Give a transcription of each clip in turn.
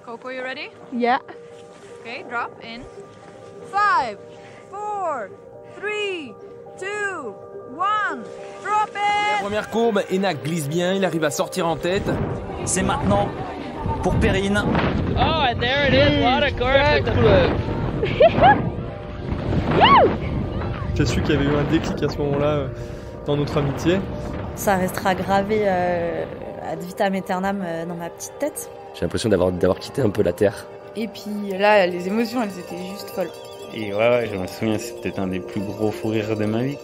Coco, you ready? Yeah. Okay, drop in. 5, 4, 3, 2, 1, drop La it! première courbe, Enak glisse bien, il arrive à sortir en tête. C'est maintenant pour Perrine. Oh, and there it is, Watercourse with the... J'ai su qu'il y avait eu un déclic à ce moment-là dans notre amitié. Ça restera gravé ad vitam aeternam dans ma petite tête. J'ai l'impression d'avoir quitté un peu la terre. Et puis là, les émotions, elles étaient juste folles. Et ouais, je me souviens, c'est peut-être un des plus gros fous rires de ma vie.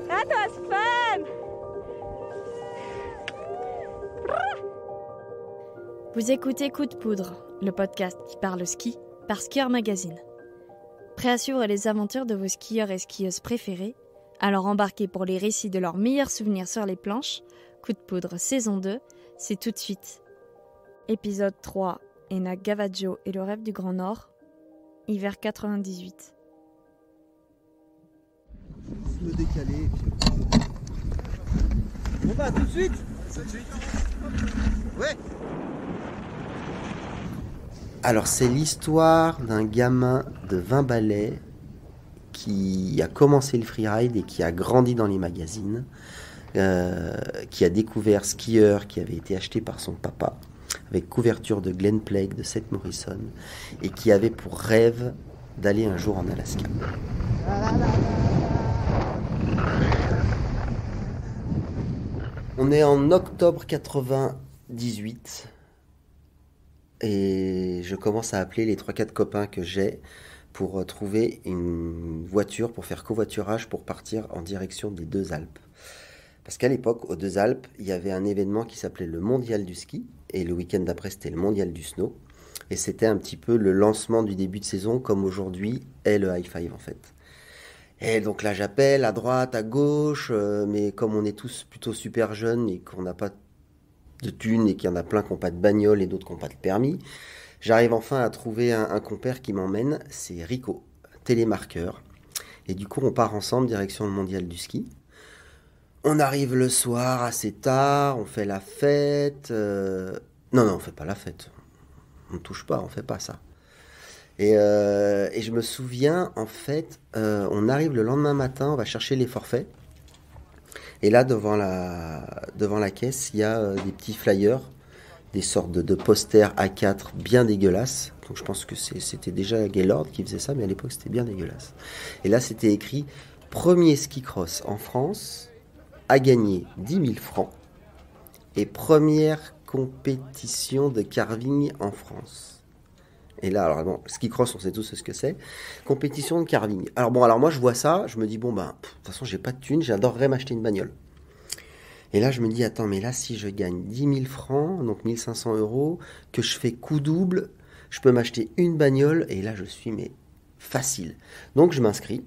That was fun! Vous écoutez Coup de poudre, le podcast qui parle ski par Skieur Magazine. Prêt à suivre les aventures de vos skieurs et skieuses préférés? Alors embarquez pour les récits de leurs meilleurs souvenirs sur les planches. Coup de poudre saison 2, c'est tout de suite. Épisode 3, Enak Gavaggio et le rêve du Grand Nord, hiver 98. Me décaler. Bon bah tout de suite. Tout de suite. Ouais. Alors c'est l'histoire d'un gamin de 20 balais qui a commencé le freeride et qui a grandi dans les magazines, qui a découvert Skieur qui avait été acheté par son papa avec couverture de Glenn Plague de Seth Morrison et qui avait pour rêve d'aller un jour en Alaska. On est en octobre 98 et je commence à appeler les 3-4 copains que j'ai pour trouver une voiture pour faire covoiturage pour partir en direction des Deux Alpes. Parce qu'à l'époque, aux Deux Alpes, il y avait un événement qui s'appelait le Mondial du ski et le week-end d'après, c'était le Mondial du snow. Et c'était un petit peu le lancement du début de saison comme aujourd'hui est le high five en fait. Et donc là, j'appelle à droite, à gauche, mais comme on est tous plutôt super jeunes et qu'on n'a pas de thunes et qu'il y en a plein qui n'ont pas de bagnole et d'autres qui n'ont pas de permis, j'arrive enfin à trouver un compère qui m'emmène, c'est Rico, télémarqueur. Et du coup, on part ensemble direction le Mondial du ski. On arrive le soir assez tard, on fait la fête. Non, on fait pas la fête. On ne touche pas, on fait pas ça. Et je me souviens, en fait, on arrive le lendemain matin, on va chercher les forfaits. Et là, devant la caisse, il y a des petits flyers, des sortes de posters A4 bien dégueulasses. Donc je pense que c'était déjà Gaylord qui faisait ça, mais à l'époque, c'était bien dégueulasse. Et là, c'était écrit « Premier ski cross en France à gagner 10 000 francs et première compétition de carving en France ». Et là, alors bon, ski cross, on sait tous ce que c'est. Compétition de carving. Alors moi, je vois ça, je me dis, bon, de toute façon, j'ai pas de thunes, j'adorerais m'acheter une bagnole. Et là, je me dis, attends, mais là, si je gagne 10 000 francs, donc 1 500 €, que je fais coup double, je peux m'acheter une bagnole, et là, je suis, mais facile. Donc, je m'inscris.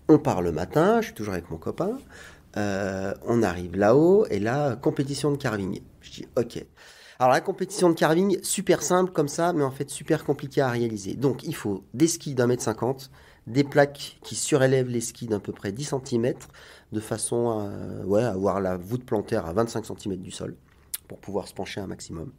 On part le matin, je suis toujours avec mon copain. On arrive là-haut, et là, compétition de carving. Je dis, ok. Alors la compétition de carving, super simple comme ça, mais en fait super compliqué à réaliser. Donc il faut des skis d'1,50 m, des plaques qui surélèvent les skis d'à peu près 10 cm, de façon à avoir la voûte plantaire à 25 cm du sol, pour pouvoir se pencher un maximum.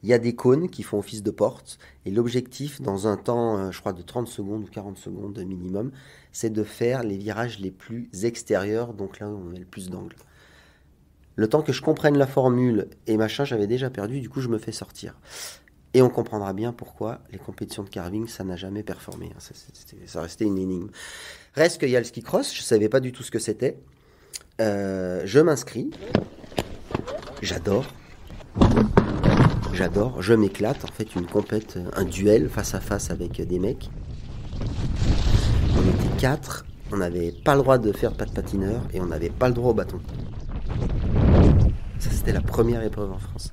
Il y a des cônes qui font office de porte, et l'objectif, dans un temps, je crois, de 30 secondes ou 40 secondes minimum, c'est de faire les virages les plus extérieurs, donc là où on met le plus d'angle. Le temps que je comprenne la formule et machin, j'avais déjà perdu, du coup je me fais sortir. Et on comprendra bien pourquoi les compétitions de carving, ça n'a jamais performé. Ça restait une énigme. Reste qu'il y a le ski cross, je ne savais pas du tout ce que c'était. Je m'inscris. J'adore, je m'éclate. En fait, une compète, un duel face à face avec des mecs. On était 4, on n'avait pas le droit de faire pas de patineur et on n'avait pas le droit au bâton. Ça, c'était la première épreuve en France.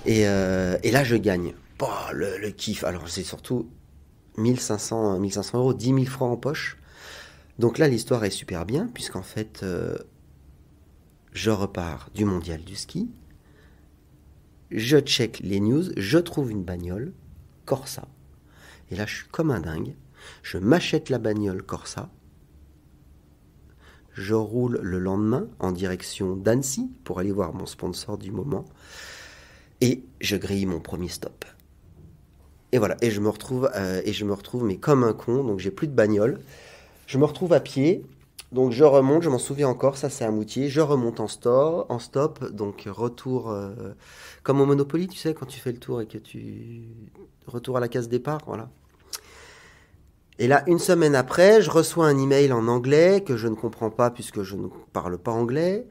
Et là, je gagne. Le kiff. Alors, c'est surtout 1 500 €, 10 000 francs en poche. Donc là, l'histoire est super bien, puisqu'en fait, je repars du Mondial du ski. Je check les news. Je trouve une bagnole Corsa. Et là, je suis comme un dingue. Je m'achète la bagnole Corsa. Je roule le lendemain en direction d'Annecy pour aller voir mon sponsor du moment. Et je grille mon premier stop. Et voilà, et je me retrouve mais comme un con, donc j'ai plus de bagnole. Je me retrouve à pied, donc je remonte, je m'en souviens encore, ça c'est à Moutier, je remonte en stop, donc retour, comme au Monopoly, tu sais, quand tu fais le tour et que tu... Retour à la case départ, voilà. Et là, une semaine après, je reçois un email en anglais que je ne comprends pas puisque je ne parle pas anglais.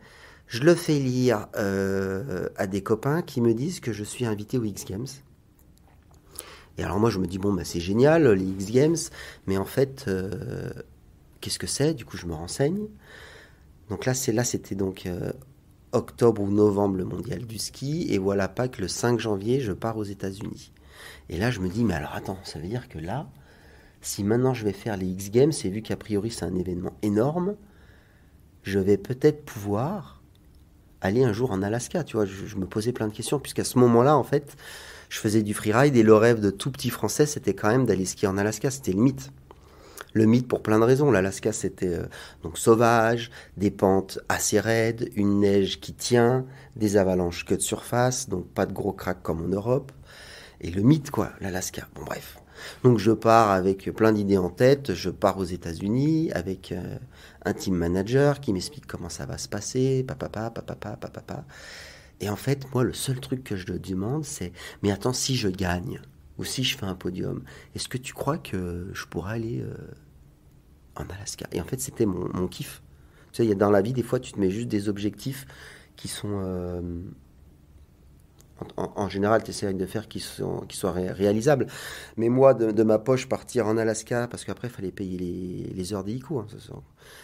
Je le fais lire à des copains qui me disent que je suis invité aux X Games. Et alors moi, je me dis, bon, bah, c'est génial, les X Games, mais en fait, qu'est-ce que c'est? Du coup, je me renseigne. Donc là, c'était donc octobre ou novembre, le mondial du ski, et voilà pas que le 5 janvier, je pars aux États-Unis. Et là, je me dis, mais alors attends, ça veut dire que là, si maintenant je vais faire les X Games, et vu qu'a priori c'est un événement énorme, je vais peut-être pouvoir aller un jour en Alaska, tu vois. Je me posais plein de questions, puisqu'à ce moment-là, en fait, je faisais du freeride, et le rêve de tout petit Français, c'était quand même d'aller skier en Alaska, c'était le mythe. Le mythe pour plein de raisons. L'Alaska, c'était donc sauvage, des pentes assez raides, une neige qui tient, des avalanches que de surface, donc pas de gros cracks comme en Europe. Et le mythe, quoi, l'Alaska. Bon, bref. Donc je pars avec plein d'idées en tête, je pars aux États-Unis avec un team manager qui m'explique comment ça va se passer, papapa. Et en fait, moi, le seul truc que je lui demande, c'est « Mais attends, si je gagne, ou si je fais un podium, est-ce que tu crois que je pourrais aller en Alaska ?» Et en fait, c'était mon kiff. Tu sais, dans la vie, des fois, tu te mets juste des objectifs qui sont... En général, tu essaies de faire qui soient réalisables. Mais moi, de ma poche, partir en Alaska, parce qu'après, il fallait payer les heures d'hélico. Hein,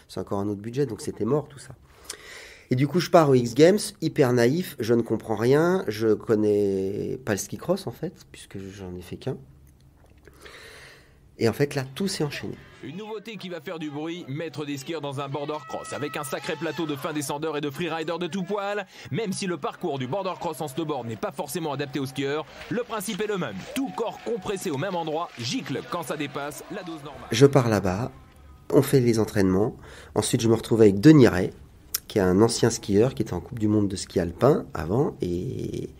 c'est encore un autre budget, donc c'était mort tout ça. Et du coup, je pars aux X Games, hyper naïf, je ne comprends rien, je connais pas le ski cross en fait, puisque j'en ai fait qu'un. Et en fait, là, tout s'est enchaîné. Une nouveauté qui va faire du bruit, mettre des skieurs dans un border cross avec un sacré plateau de fin descendeurs et de freeriders de tout poil. Même si le parcours du border cross en snowboard n'est pas forcément adapté aux skieurs, le principe est le même. Tout corps compressé au même endroit, gicle quand ça dépasse la dose normale. Je pars là-bas, on fait les entraînements. Ensuite, je me retrouve avec Denis Ray, qui est un ancien skieur, qui était en Coupe du Monde de ski alpin avant et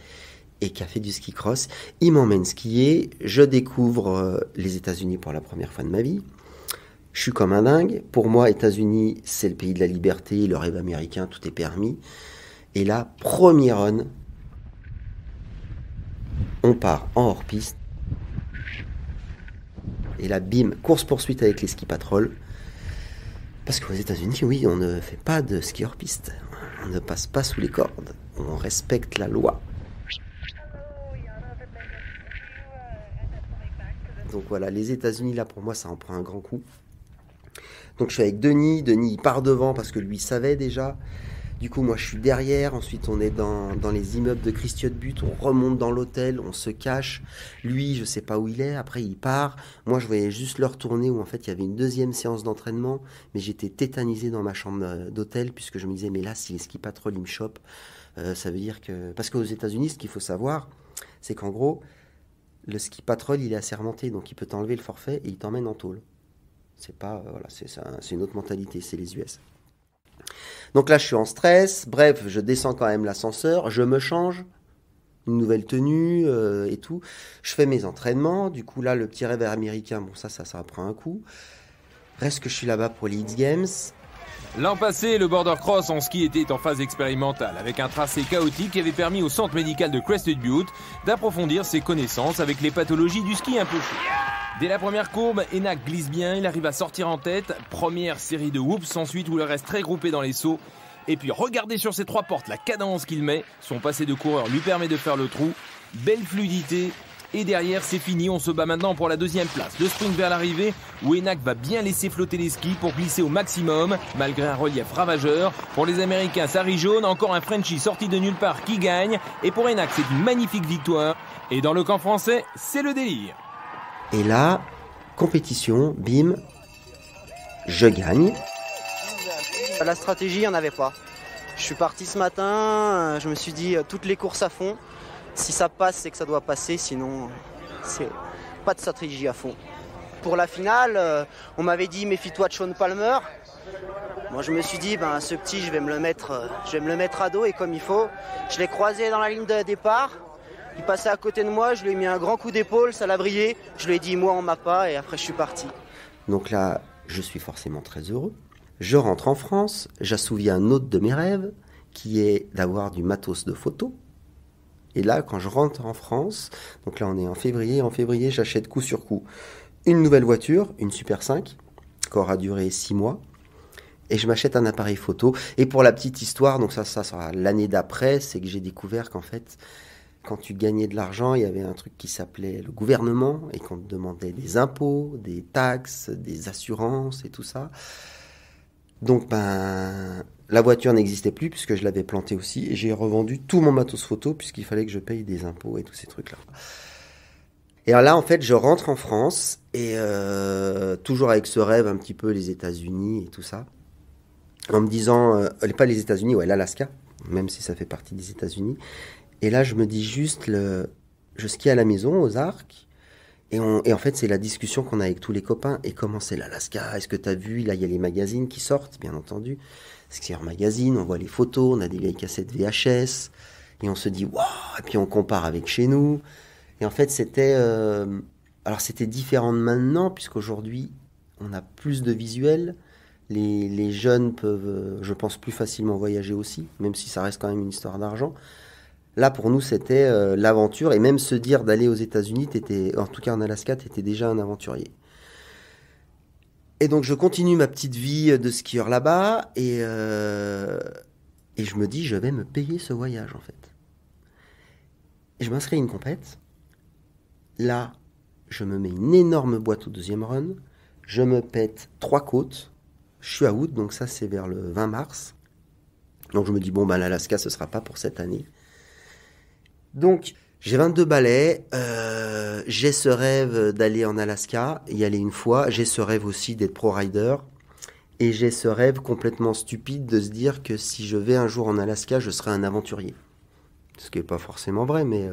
qui a fait du ski cross. Il m'emmène skier, je découvre les États-Unis pour la première fois de ma vie. Je suis comme un dingue. Pour moi, États-Unis, c'est le pays de la liberté, le rêve américain, tout est permis. Et là, premier run, on part en hors-piste. Et là, bim, course-poursuite avec les ski patrol. Parce qu'aux États-Unis, oui, on ne fait pas de ski hors-piste. On ne passe pas sous les cordes. On respecte la loi. Donc voilà, les États-Unis, là, pour moi, ça en prend un grand coup. Donc je suis avec Denis, il part devant parce que lui savait déjà. Du coup, moi je suis derrière, ensuite on est dans les immeubles de Christiot-But, on remonte dans l'hôtel, on se cache. Lui, je sais pas où il est, après il part. Moi je voyais juste l'heure tourner où en fait il y avait une deuxième séance d'entraînement, mais j'étais tétanisé dans ma chambre d'hôtel puisque je me disais, mais là si les ski patrol ils me chopent, ça veut dire que... Parce qu'aux États-Unis, ce qu'il faut savoir, c'est qu'en gros, le ski patrol il est assermenté, donc il peut t'enlever le forfait et il t'emmène en tôle. C'est pas, voilà, c'est une autre mentalité, c'est les US. Donc là, je suis en stress. Bref, je descends quand même l'ascenseur. Je me change, une nouvelle tenue et tout. Je fais mes entraînements. Du coup, là, le petit rêve américain, bon, ça prend un coup. Reste que je suis là-bas pour les X Games. L'an passé, le border cross en ski était en phase expérimentale, avec un tracé chaotique qui avait permis au centre médical de Crested Butte d'approfondir ses connaissances avec les pathologies du ski un peu chaud. Dès la première courbe, Enak glisse bien, il arrive à sortir en tête. Première série de whoops ensuite où il reste très groupé dans les sauts. Et puis regardez sur ces trois portes la cadence qu'il met. Son passé de coureur lui permet de faire le trou. Belle fluidité. Et derrière, c'est fini, on se bat maintenant pour la deuxième place. Le sprint vers l'arrivée, où Enak va bien laisser flotter les skis pour glisser au maximum, malgré un relief ravageur. Pour les Américains, ça rit jaune, encore un Frenchie sorti de nulle part qui gagne. Et pour Enak, c'est une magnifique victoire. Et dans le camp français, c'est le délire. Et là, compétition, bim, je gagne. La stratégie, il n'y en avait pas. Je suis parti ce matin, je me suis dit toutes les courses à fond. Si ça passe, c'est que ça doit passer, sinon c'est pas de stratégie à fond. Pour la finale, on m'avait dit méfie-toi de Sean Palmer. Moi je me suis dit ce petit je vais me le mettre à dos et comme il faut. Je l'ai croisé dans la ligne de départ. Il passait à côté de moi, je lui ai mis un grand coup d'épaule, ça l'a brillé. Je lui ai dit, moi on m'a pas, et après je suis parti. Donc là, je suis forcément très heureux. Je rentre en France, j'assouvis un autre de mes rêves, qui est d'avoir du matos de photo. Et là, quand je rentre en France, donc là on est en février, j'achète coup sur coup une nouvelle voiture, une Super 5, qui aura duré 6 mois. Et je m'achète un appareil photo. Et pour la petite histoire, donc ça sera l'année d'après, c'est que j'ai découvert qu'en fait, quand tu gagnais de l'argent, il y avait un truc qui s'appelait le gouvernement et qu'on te demandait des impôts, des taxes, des assurances et tout ça. Donc, la voiture n'existait plus puisque je l'avais plantée aussi et j'ai revendu tout mon matos photo puisqu'il fallait que je paye des impôts et tous ces trucs-là. Et alors là, en fait, je rentre en France et toujours avec ce rêve un petit peu les États-Unis et tout ça. En me disant, pas les États-Unis, l'Alaska, même si ça fait partie des États-Unis. Et là, je me dis juste, je skie à la maison, aux Arcs, et en fait, c'est la discussion qu'on a avec tous les copains. Et comment c'est l'Alaska? Est-ce que tu as vu? Là, il y a les magazines qui sortent, bien entendu. Skieur Magazine, on voit les photos, on a des vieilles cassettes VHS, et on se dit, waouh! Et puis on compare avec chez nous. Et en fait, c'était différent de maintenant, puisqu'aujourd'hui, on a plus de visuels. Les jeunes peuvent, je pense, plus facilement voyager aussi, même si ça reste quand même une histoire d'argent. Là, pour nous, c'était l'aventure. Et même se dire d'aller aux États-Unis, en tout cas en Alaska, tu étais déjà un aventurier. Et donc, je continue ma petite vie de skieur là-bas. Et je me dis, je vais me payer ce voyage, en fait. Et je m'inscris à une compète. Là, je me mets une énorme boîte au deuxième run. Je me pète 3 côtes. Je suis à août, donc ça c'est vers le 20 mars. Donc je me dis, l'Alaska ce sera pas pour cette année. Donc j'ai 22 balais, j'ai ce rêve d'aller en Alaska, y aller une fois. J'ai ce rêve aussi d'être pro-rider. Et j'ai ce rêve complètement stupide de se dire que si je vais un jour en Alaska, je serai un aventurier. Ce qui n'est pas forcément vrai, mais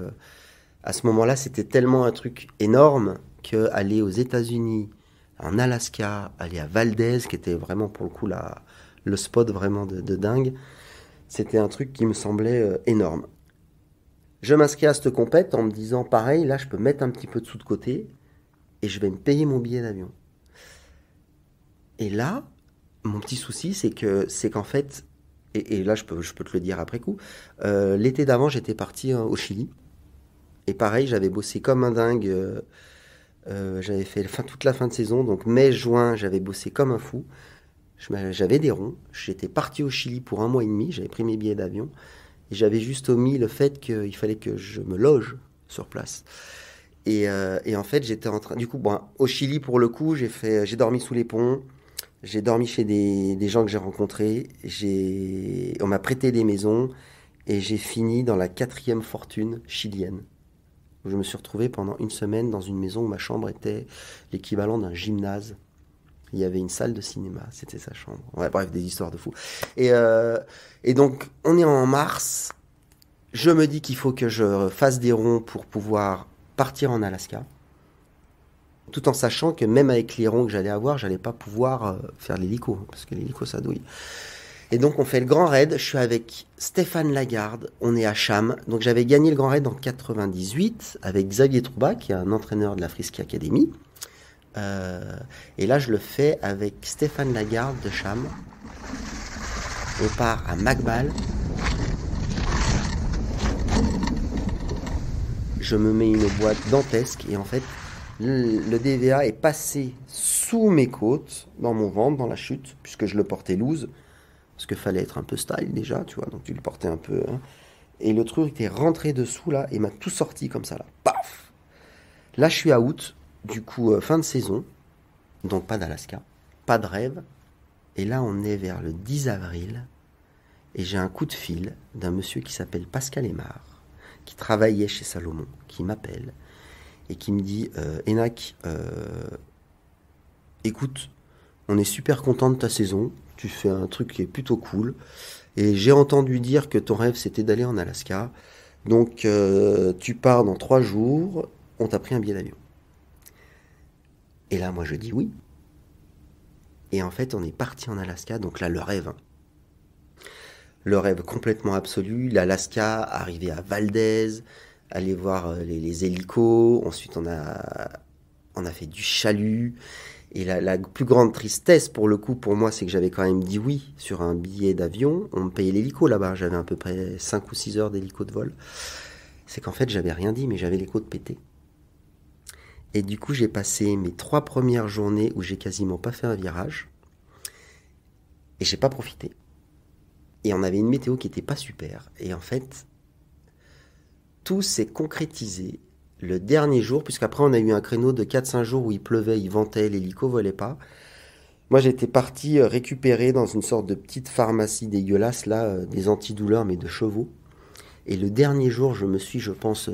à ce moment-là, c'était tellement un truc énorme qu'aller aux États-Unis, en Alaska, aller à Valdez, qui était vraiment pour le coup le spot vraiment de dingue, c'était un truc qui me semblait énorme. Je m'inscris à cette compète en me disant, pareil, là je peux mettre un petit peu de sous de côté et je vais me payer mon billet d'avion. Et là, mon petit souci, c'est qu'en fait, et là je peux te le dire après coup, l'été d'avant j'étais parti au Chili, et pareil, j'avais bossé comme un dingue. J'avais fait toute la fin de saison, donc mai-juin, j'avais bossé comme un fou. J'avais des ronds. J'étais parti au Chili pour 1 mois et demi. J'avais pris mes billets d'avion. Et j'avais juste omis le fait qu'il fallait que je me loge sur place. Et en fait, j'étais en train... Du coup, au Chili, pour le coup, j'ai dormi sous les ponts. J'ai dormi chez des gens que j'ai rencontrés. On m'a prêté des maisons. Et j'ai fini dans la 4e fortune chilienne. Je me suis retrouvé pendant 1 semaine dans une maison où ma chambre était l'équivalent d'un gymnase. Il y avait une salle de cinéma, c'était sa chambre. Ouais, bref, des histoires de fous. Et donc, on est en mars. Je me dis qu'il faut que je fasse des ronds pour pouvoir partir en Alaska. Tout en sachant que même avec les ronds que j'allais avoir, j'allais pas pouvoir faire l'hélico, parce que l'hélico, ça douille. Et donc, on fait le grand raid. Je suis avec Stéphane Lagarde. On est à Cham. Donc, j'avais gagné le grand raid en 98 avec Xavier Trouba, qui est un entraîneur de la Free Ski Academy. Et là, je le fais avec Stéphane Lagarde de Cham. On part à Macbal. Je me mets une boîte dantesque. Et en fait, le DVA est passé sous mes côtes, dans mon ventre, dans la chute, puisque je le portais loose. Parce qu'il fallait être un peu style déjà, tu vois, donc tu le portais un peu. Hein. Et le truc était rentré dessous là, et m'a tout sorti comme ça là. Paf! Là, je suis à août, du coup, fin de saison, donc pas d'Alaska, pas de rêve. Et là, on est vers le 10 avril, et j'ai un coup de fil d'un monsieur qui s'appelle Pascal Aymar, qui travaillait chez Salomon, qui m'appelle, et qui me dit Enak, écoute, on est super content de ta saison. Tu fais un truc qui est plutôt cool. Et j'ai entendu dire que ton rêve, c'était d'aller en Alaska. Donc, tu pars dans 3 jours. On t'a pris un billet d'avion. Et là, moi, je dis oui. Et en fait, on est parti en Alaska. Donc là, le rêve. Hein. Le rêve complètement absolu. L'Alaska, arrivé à Valdez, aller voir les hélicos. Ensuite, on a fait du chalut. Et la plus grande tristesse, pour le coup, pour moi, c'est que j'avais quand même dit oui sur un billet d'avion. On me payait l'hélico là-bas. J'avais à peu près 5 ou 6 heures d'hélico de vol. C'est qu'en fait, j'avais rien dit, mais j'avais les côtes pétées. Et du coup, j'ai passé mes 3 premières journées où j'ai quasiment pas fait un virage. Et j'ai pas profité. Et on avait une météo qui était pas super. Et en fait, tout s'est concrétisé le dernier jour, puisqu'après on a eu un créneau de 4-5 jours où il pleuvait, il ventait, l'hélico volait pas. Moi j'étais parti récupérer dans une sorte de petite pharmacie dégueulasse, là, des antidouleurs, mais de chevaux. Et le dernier jour, je me suis, je pense,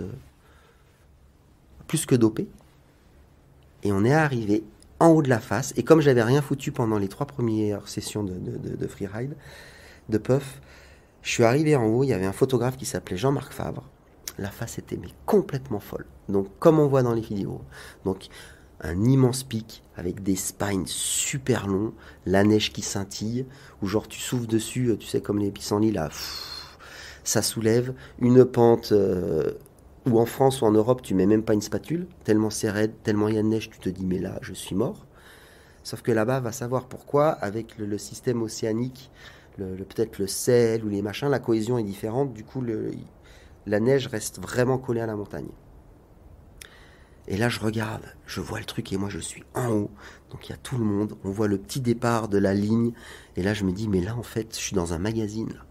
plus que dopé. Et on est arrivé en haut de la face, et comme j'avais rien foutu pendant les 3 premières sessions de freeride, de puff, je suis arrivé en haut, il y avait un photographe qui s'appelait Jean-Marc Favre. La face était mais complètement folle. Donc, comme on voit dans les vidéos. Donc, un immense pic avec des spines super longs, la neige qui scintille, où genre tu souffles dessus, tu sais, comme les pissenlits, là, ça soulève. Une pente où en France ou en Europe, tu mets même pas une spatule, tellement c'est raide, tellement il y a de neige, tu te dis, mais là, je suis mort. Sauf que là-bas, va savoir pourquoi, avec le système océanique, peut-être le sel ou les machins, la cohésion est différente, du coup, la neige reste vraiment collée à la montagne. Et là, je regarde, je vois le truc et moi, je suis en haut. Donc, il y a tout le monde. On voit le petit départ de la ligne. Et là, je me dis, mais là, en fait, je suis dans un magazine. Là.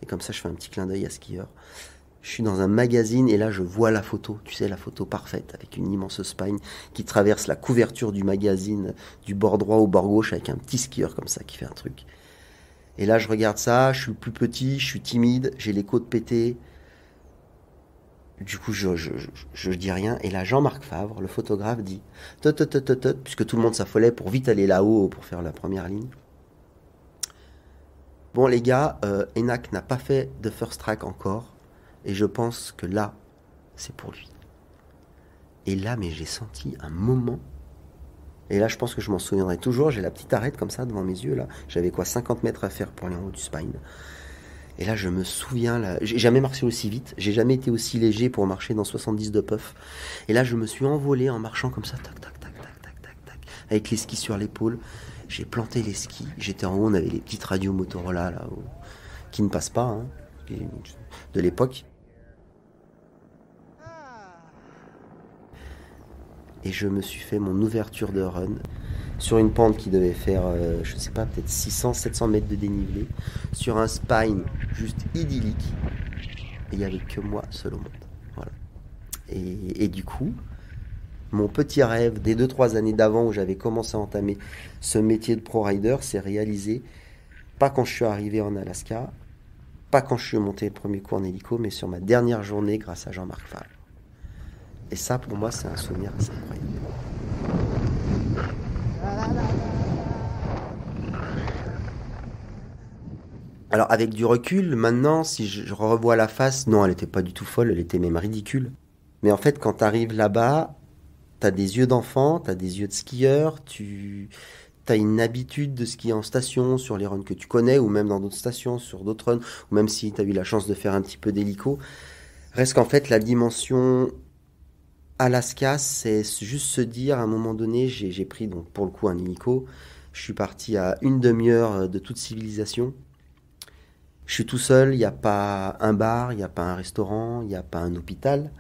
Et comme ça, je fais un petit clin d'œil à skieur. Je suis dans un magazine et là, je vois la photo. Tu sais, la photo parfaite avec une immense spine qui traverse la couverture du magazine du bord droit au bord gauche avec un petit skieur comme ça qui fait un truc. Et là, je regarde ça. Je suis plus petit, je suis timide, j'ai les côtes pétées. Du coup, je dis rien. Et là, Jean-Marc Favre, le photographe, dit puisque tout le monde s'affolait pour vite aller là-haut pour faire la première ligne. Bon, les gars, Enak n'a pas fait de first track encore. Et je pense que là, c'est pour lui. Et là, mais j'ai senti un moment. Et là, je pense que je m'en souviendrai toujours. J'ai la petite arête comme ça devant mes yeux. Là, j'avais 50 mètres à faire pour aller en haut du spine. Et là, je me souviens, là, j'ai jamais marché aussi vite, j'ai jamais été aussi léger pour marcher dans 70 de puff. Et là, je me suis envolé en marchant comme ça, tac, tac, tac, tac, tac, tac, tac, avec les skis sur l'épaule. J'ai planté les skis, j'étais en haut, on avait les petites radios Motorola, là, qui ne passent pas, hein, de l'époque. Et je me suis fait mon ouverture de run sur une pente qui devait faire, je sais pas, peut-être 600-700 mètres de dénivelé, sur un spine juste idyllique. Et il n'y avait que moi seul au monde. Voilà. Et du coup, mon petit rêve des 2-3 années d'avant où j'avais commencé à entamer ce métier de pro rider s'est réalisé, pas quand je suis arrivé en Alaska, pas quand je suis monté le premier coup en hélico, mais sur ma dernière journée grâce à Jean-Marc Favre. Et ça, pour moi, c'est un souvenir assez incroyable. Alors, avec du recul, maintenant, si je revois la face, non, elle n'était pas du tout folle, elle était même ridicule. Mais en fait, quand tu arrives là-bas, tu as des yeux d'enfant, tu as des yeux de skieur, tu as une habitude de skier en station, sur les runs que tu connais, ou même dans d'autres stations, sur d'autres runs, ou même si tu as eu la chance de faire un petit peu d'hélico. Reste qu'en fait, la dimension Alaska, c'est juste se dire, à un moment donné, j'ai pris, donc pour le coup, un hélico, je suis parti à 1 demi-heure de toute civilisation. Je suis tout seul, il n'y a pas un bar, il n'y a pas un restaurant, il n'y a pas un hôpital,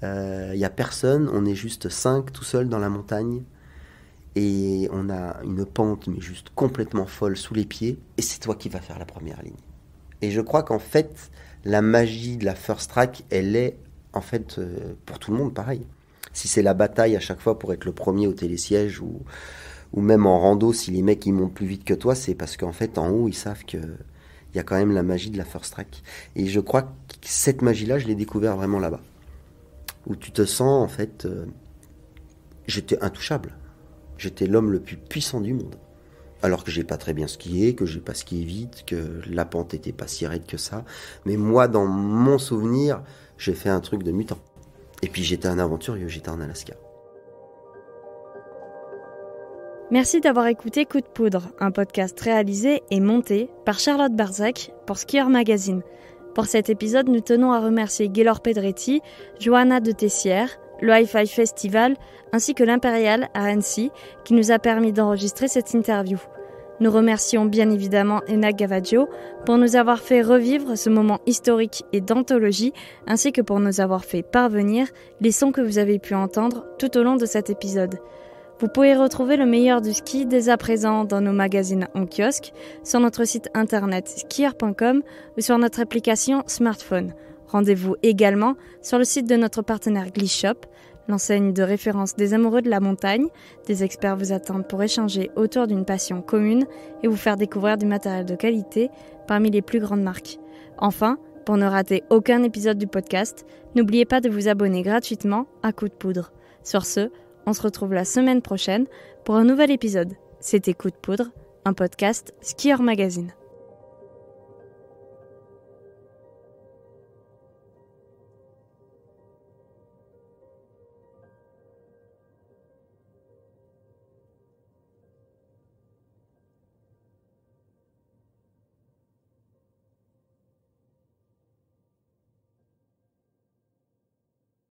il n'y a personne, on est juste 5 tout seul dans la montagne et on a une pente mais juste complètement folle sous les pieds et c'est toi qui vas faire la première ligne. Et je crois qu'en fait, la magie de la first track, elle est en fait pour tout le monde pareil. Si c'est la bataille à chaque fois pour être le premier au télésiège ou même en rando, si les mecs ils montent plus vite que toi, c'est parce qu'en fait en haut ils savent que il y a quand même la magie de la first track. Et je crois que cette magie-là, je l'ai découvert vraiment là-bas. Où tu te sens, en fait, j'étais intouchable. J'étais l'homme le plus puissant du monde. Alors que j'ai pas très bien skié, que j'ai pas skié vite, que la pente était pas si raide que ça. Mais moi, dans mon souvenir, j'ai fait un truc de mutant. Et puis j'étais un aventurier, j'étais en Alaska. Merci d'avoir écouté Coup de Poudre, un podcast réalisé et monté par Charlotte Barzac pour Skieur Magazine. Pour cet épisode, nous tenons à remercier Gaylor Pedretti, Johanna de Tessière, le Hi-Fi Festival ainsi que l'Impérial à Annecy qui nous a permis d'enregistrer cette interview. Nous remercions bien évidemment Ena Gavaggio pour nous avoir fait revivre ce moment historique et d'anthologie, ainsi que pour nous avoir fait parvenir les sons que vous avez pu entendre tout au long de cet épisode. Vous pouvez retrouver le meilleur du ski dès à présent dans nos magazines en kiosque, sur notre site internet skier.com ou sur notre application smartphone. Rendez-vous également sur le site de notre partenaire Glishop, l'enseigne de référence des amoureux de la montagne. Des experts vous attendent pour échanger autour d'une passion commune et vous faire découvrir du matériel de qualité parmi les plus grandes marques. Enfin, pour ne rater aucun épisode du podcast, n'oubliez pas de vous abonner gratuitement à Coup de Poudre. Sur ce, on se retrouve la semaine prochaine pour un nouvel épisode. C'était Coup de Poudre, un podcast Skier Magazine.